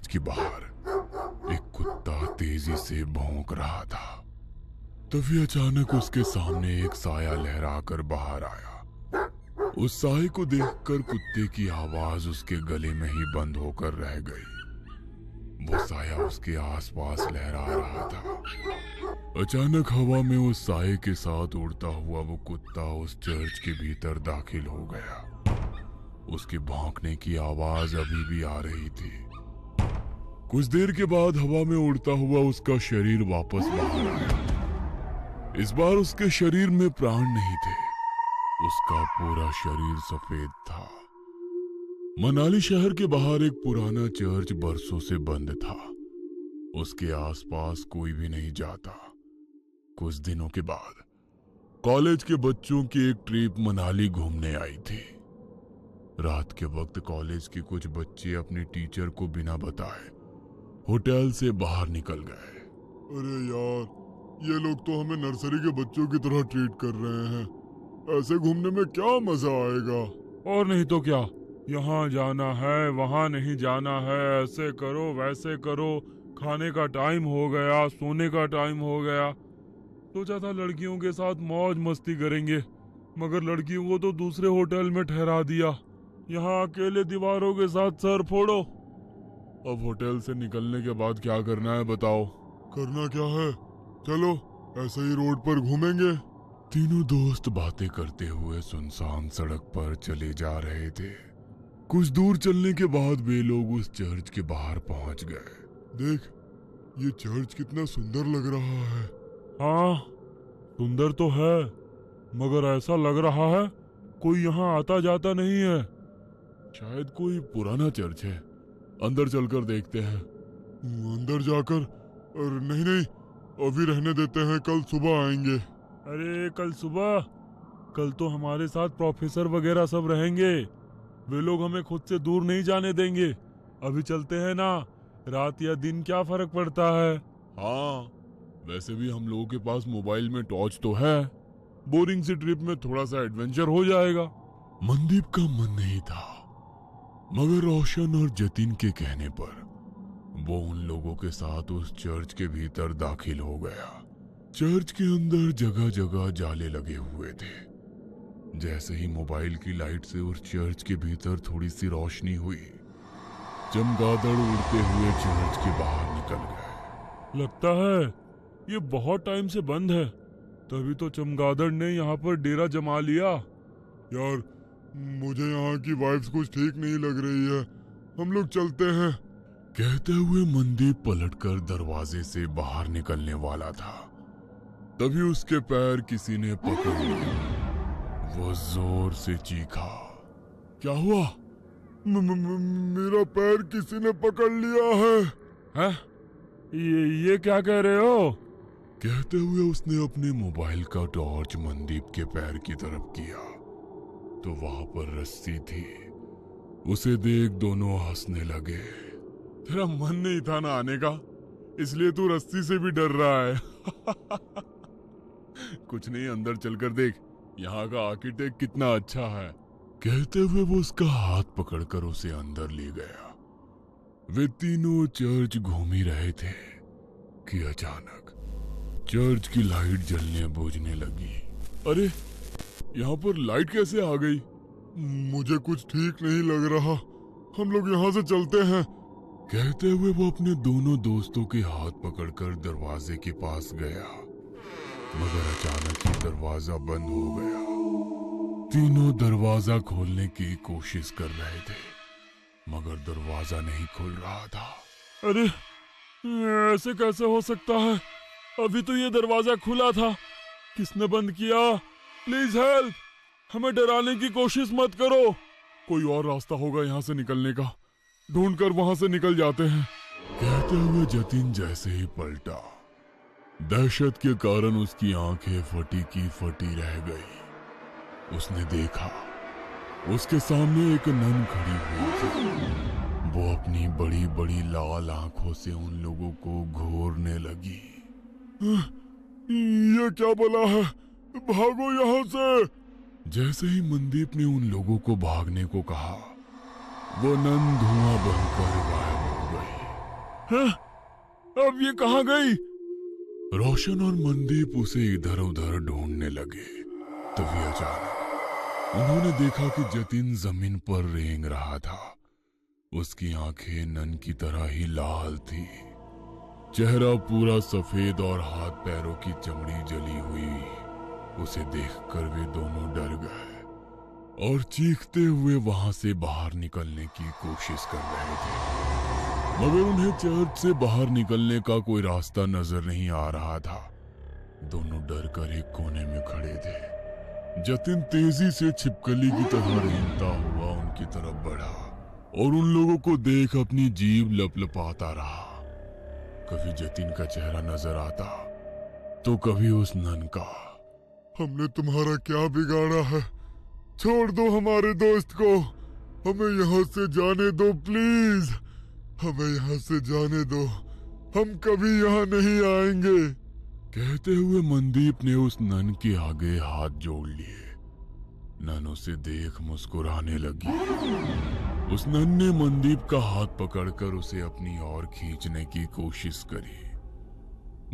Church के बाहर एक कुत्ता तेजी से भौंक रहा था। तभी अचानक उसके सामने एक साया लहराकर बाहर आया। उस साये को देखकर कुत्ते की आवाज उसके गले में ही बंद होकर रह गई। वो साया उसके आसपास लहरा रहा था। अचानक हवा में उस साये के साथ उड़ता हुआ वो कुत्ता उस चर्च के भीतर दाखिल हो गया। उसके भौंकने की आवाज अभी भी आ रही थी। कुछ देर के बाद हवा में उड़ता हुआ उसका शरीर वापस बाहर आया। इस बार उसके शरीर में प्राण नहीं थे। उसका पूरा शरीर सफेद था। मनाली शहर के बाहर एक पुराना चर्च बरसों से बंद था। उसके आसपास कोई भी नहीं जाता। कुछ दिनों के बाद कॉलेज के बच्चों की एक ट्रिप मनाली घूमने आई थी। रात के वक्त कॉलेज के कुछ बच्चे अपनी टीचर को बिना बताए होटल से बाहर निकल गए। अरे यार, ये लोग तो हमें नर्सरी के बच्चों की तरह ट्रीट कर रहे हैं। ऐसे घूमने में क्या मजा आएगा। और नहीं तो क्या, यहाँ जाना है वहाँ नहीं जाना है, ऐसे करो वैसे करो, खाने का टाइम हो गया, सोने का टाइम हो गया। सोचा था लड़कियों के साथ मौज मस्ती करेंगे, मगर लड़कियों को तो दूसरे होटल में ठहरा दिया। यहाँ अकेले दीवारों के साथ सर फोड़ो। अब होटल से निकलने के बाद क्या करना है बताओ। करना क्या है, चलो ऐसे ही रोड पर घूमेंगे। तीनों दोस्त बातें करते हुए सुनसान सड़क पर चले जा रहे थे। कुछ दूर चलने के बाद वे लोग उस चर्च के बाहर पहुंच गए। देख, ये चर्च कितना सुंदर लग रहा है। हाँ, सुंदर तो है, मगर ऐसा लग रहा है कोई यहाँ आता जाता नहीं है। शायद कोई पुराना चर्च है। अंदर चलकर देखते हैं। अंदर जाकर? और नहीं, अभी रहने देते हैं, कल सुबह आएंगे। अरे कल सुबह? कल तो हमारे साथ प्रोफेसर वगैरह सब रहेंगे। वे लोग हमें खुद से दूर नहीं जाने देंगे। अभी चलते हैं ना, रात या दिन क्या फर्क पड़ता है। हाँ, वैसे भी हम लोगों के पास मोबाइल में टॉर्च तो है। बोरिंग सी ट्रिप में थोड़ा सा एडवेंचर हो जाएगा। मनदीप का मन नहीं था, मगर रोशन और जतिन के कहने पर वो उन लोगों के साथ उस चर्च के भीतर दाखिल हो गया। चर्च के अंदर जगह जगह जाले लगे हुए थे। जैसे ही मोबाइल की लाइट से उस चर्च के भीतर थोड़ी सी रोशनी हुई, चमगादड़ उड़ते हुए चर्च के बाहर निकल गए। लगता है ये बहुत टाइम से बंद है, तभी तो चमगादड़ ने यहाँ पर डेरा जमा लिया। यार, मुझे यहाँ की वाइब्स कुछ ठीक नहीं लग रही है, हम लोग चलते हैं। कहते हुए मनदीप पलटकर दरवाजे से बाहर निकलने वाला था। तभी उसके पैर किसी ने पकड़ लिया। वो जोर से चीखा। क्या हुआ? मेरा पैर किसी ने पकड़ लिया है। हैं? ये क्या कह रहे हो? कहते हुए उसने अपने मोबाइल का टॉर्च मनदीप के पैर की तरफ किया तो वहां पर रस्सी थी। उसे देख दोनों हंसने लगे। तेरा मन नहीं था ना आने का, इसलिए तू रस्सी से भी डर रहा है। कुछ नहीं, अंदर चलकर देख, यहाँ का आर्किटेक्ट कितना अच्छा है। कहते हुए वो उसका हाथ पकड़कर उसे अंदर ले गया। वे तीनों चर्च घूम ही रहे थे कि अचानक चर्च की लाइट जलने बुझने लगी। अरे, यहाँ पर लाइट कैसे आ गई? मुझे कुछ ठीक नहीं लग रहा, हम लोग यहाँ से चलते हैं। कहते हुए वो अपने दोनों दोस्तों के हाथ पकड़कर दरवाजे के पास गया, मगर अचानक ही दरवाजा बंद हो गया। तीनों दरवाजा खोलने की कोशिश कर रहे थे, मगर दरवाजा नहीं खुल रहा था। अरे, ऐसे कैसे हो सकता है? अभी तो ये दरवाजा खुला था। किसने बंद किया? प्लीज हेल्प, हमें डराने की कोशिश मत करो। कोई और रास्ता होगा यहाँ से निकलने का, ढूंढकर वहां से निकल जाते हैं। कहते हुए जतिन जैसे ही पलटा, दहशत के कारण उसकी आंखें फटी की फटी रह गई। उसने देखा उसके सामने एक नन खड़ी हुई थी। वो अपनी बड़ी बड़ी लाल आंखों से उन लोगों को घूरने लगी। ये क्या बला है, भागो यहाँ से। जैसे ही मनदीप ने उन लोगों को भागने को कहा, वो नन धुआं बनकर गायब हो गई। हाँ? अब ये कहाँ गई? रोशन और मनदीप उसे इधर उधर ढूंढने लगे। तभी अचानक उन्होंने देखा कि जतिन जमीन पर रेंग रहा था। उसकी आंखें नन की तरह ही लाल थी, चेहरा पूरा सफेद और हाथ पैरों की चमड़ी जली हुई। उसे देखकर वे दोनों डर गए और चीखते हुए वहां से बाहर निकलने की कोशिश कर रहे थे, मगर उन्हें चर्च से बाहर निकलने का कोई रास्ता नजर नहीं आ रहा था। दोनों डर कर एक कोने में खड़े थे। जतिन तेजी से छिपकली की तरह रेंगता हुआ उनकी तरफ बढ़ा और उन लोगों को देख अपनी जीभ लपलपाता रहा। कभी जतिन का चेहरा नजर आता तो कभी उस नन का। हमने तुम्हारा क्या बिगाड़ा है? छोड़ दो हमारे दोस्त को, हमें यहाँ से जाने दो प्लीज, हमें यहाँ से जाने दो, हम कभी यहाँ नहीं आएंगे। कहते हुए मनदीप ने उस नन के आगे हाथ जोड़ लिए। नन उसे देख मुस्कुराने लगी। उस नन ने मनदीप का हाथ पकड़कर उसे अपनी ओर खींचने की कोशिश करी,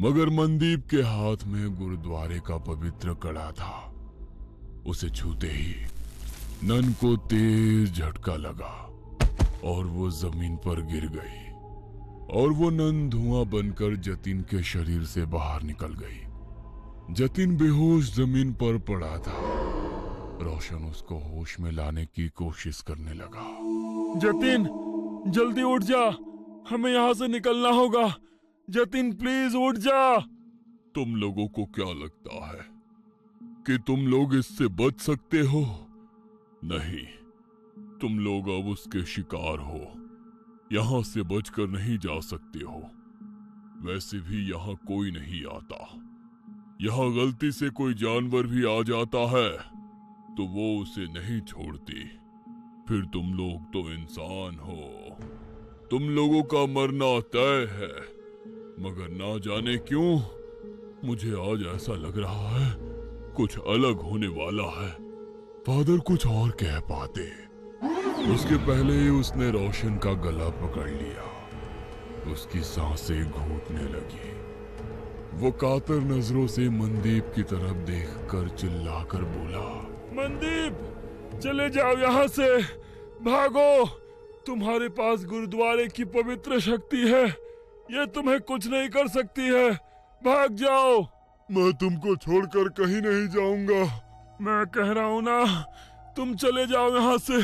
मगर मनदीप के हाथ में गुरुद्वारे का पवित्र कड़ा था। उसे छूते ही नन को तेज झटका लगा और वो जमीन पर गिर गई और वो नन धुआं बनकर जतिन के शरीर से बाहर निकल गई। जतिन बेहोश जमीन पर पड़ा था। रोशन उसको होश में लाने की कोशिश करने लगा। जतिन, जल्दी उठ जा, हमें यहाँ से निकलना होगा। जतिन प्लीज उठ जा। तुम लोगों को क्या लगता है कि तुम लोग इससे बच सकते हो? नहीं, तुम लोग अब उसके शिकार हो। यहाँ से बचकर नहीं जा सकते हो। वैसे भी यहाँ कोई नहीं आता। यहाँ गलती से कोई जानवर भी आ जाता है तो वो उसे नहीं छोड़ती। फिर तुम लोग तो इंसान हो, तुम लोगों का मरना तय है। मगर ना जाने क्यों मुझे आज ऐसा लग रहा है कुछ अलग होने वाला है। फादर कुछ और कह पाते, उसके पहले ही उसने रोशन का गला पकड़ लिया। उसकी सांसें घूटने लगी। वो कातर नजरों से मनदीप की तरफ देखकर चिल्लाकर बोला, मनदीप, चले जाओ यहाँ से, भागो। तुम्हारे पास गुरुद्वारे की पवित्र शक्ति है, ये तुम्हें कुछ नहीं कर सकती है। भाग जाओ। मैं तुमको छोड़कर कहीं नहीं जाऊंगा। मैं कह रहा हूँ ना, तुम चले जाओ यहाँ से,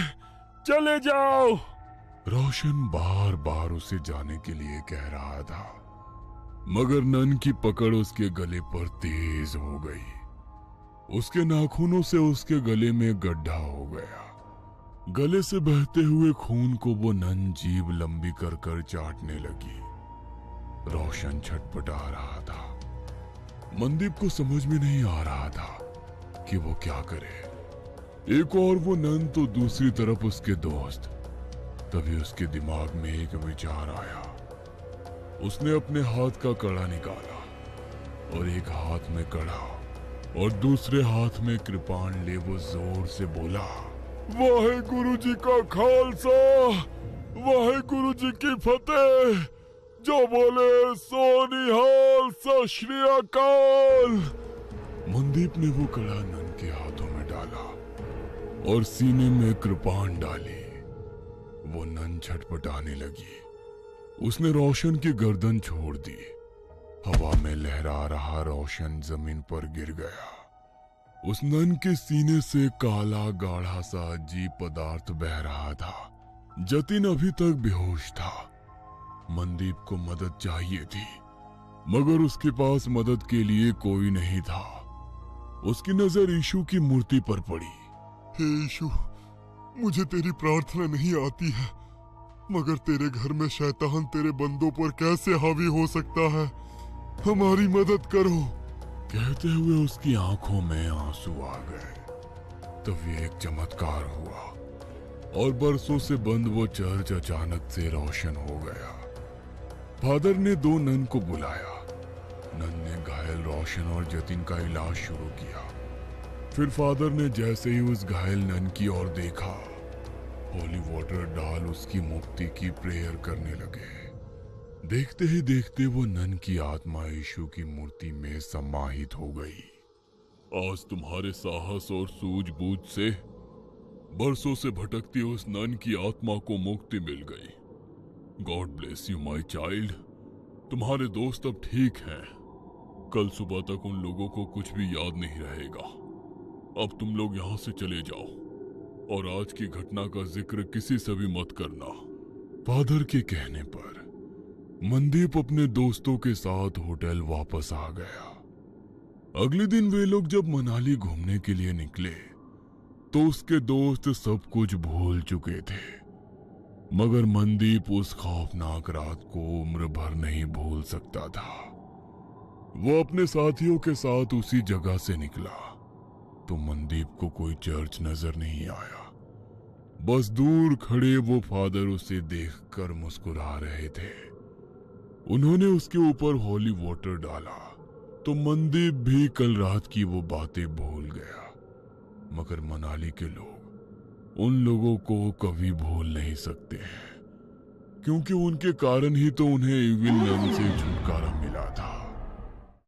चले जाओ। रोशन बार बार उसे जाने के लिए कह रहा था, मगर नन की पकड़ उसके गले पर तेज हो गई। उसके नाखूनों से उसके गले में गड्ढा हो गया। गले से बहते हुए खून को वो नन जीभ लंबी कर कर चाटने लगी। रोशन छटपटा रहा था। मनदीप को समझ में नहीं आ रहा था कि वो क्या करे। एक और वो नन तो दूसरी तरफ उसके दोस्त। तभी उसके दिमाग में एक विचार आया। उसने अपने हाथ का कड़ा निकाला और एक हाथ में कड़ा और दूसरे हाथ में कृपाण ले वो जोर से बोला, वाहेगुरु जी का खालसा, वाहेगुरु जी की फतेह। जो बोले सो निहाल, सत श्री अकाल। मनदीप ने वो कड़ा नन के हाथों में डाला और सीने में कृपाण डाली। वो नन छटपटाने लगी। उसने रोशन की गर्दन छोड़ दी। हवा में लहरा रहा रोशन जमीन पर गिर गया। उस नन के सीने से काला गाढ़ा सा अजीब पदार्थ बह रहा था। जतिन अभी तक बेहोश था। मनदीप को मदद चाहिए थी, मगर उसके पास मदद के लिए कोई नहीं था। उसकी नजर यीशु की मूर्ति पर पड़ी। हे यीशु, मुझे तेरी प्रार्थना नहीं आती है, मगर तेरे घर में शैतान तेरे बंदों पर कैसे हावी हो सकता है? हमारी मदद करो। कहते हुए उसकी आंखों में आंसू आ गए। तभी एक चमत्कार हुआ और बरसों से बंद वो चर्च अचानक से रोशन हो गया। फादर ने दो नन को बुलाया। नन ने घायल रोशन और जतिन का इलाज शुरू किया। फिर फादर ने जैसे ही उस घायल नन की ओर देखा, होली वाटर डाल उसकी मुक्ति की प्रेयर करने लगे। देखते ही देखते वो नन की आत्मा यीशु की मूर्ति में समाहित हो गई। आज तुम्हारे साहस और सूझबूझ से बरसों से भटकती उस नन की आत्मा को मुक्ति मिल गई। God bless you my child. तुम्हारे दोस्त अब ठीक हैं। कल सुबह तक उन लोगों को कुछ भी याद नहीं रहेगा। अब तुम लोग यहाँ से चले जाओ और आज की घटना का जिक्र किसी से भी मत करना। फादर के कहने पर मनदीप अपने दोस्तों के साथ होटल वापस आ गया। अगले दिन वे लोग जब मनाली घूमने के लिए निकले तो उसके दोस्त सब कुछ भूल चुके थे, मगर मनदीप उस खौफनाक रात को उम्र भर नहीं भूल सकता था। वो अपने साथियों के साथ उसी जगह से निकला तो मनदीप को कोई चर्च नजर नहीं आया। बस दूर खड़े वो फादर उसे देखकर मुस्कुरा रहे थे। उन्होंने उसके ऊपर हॉली वाटर डाला तो मनदीप भी कल रात की वो बातें भूल गया। मगर मनाली के लोग उन लोगों को कभी भूल नहीं सकते हैं, क्योंकि उनके कारण ही तो उन्हें इविल नन से छुटकारा मिला था।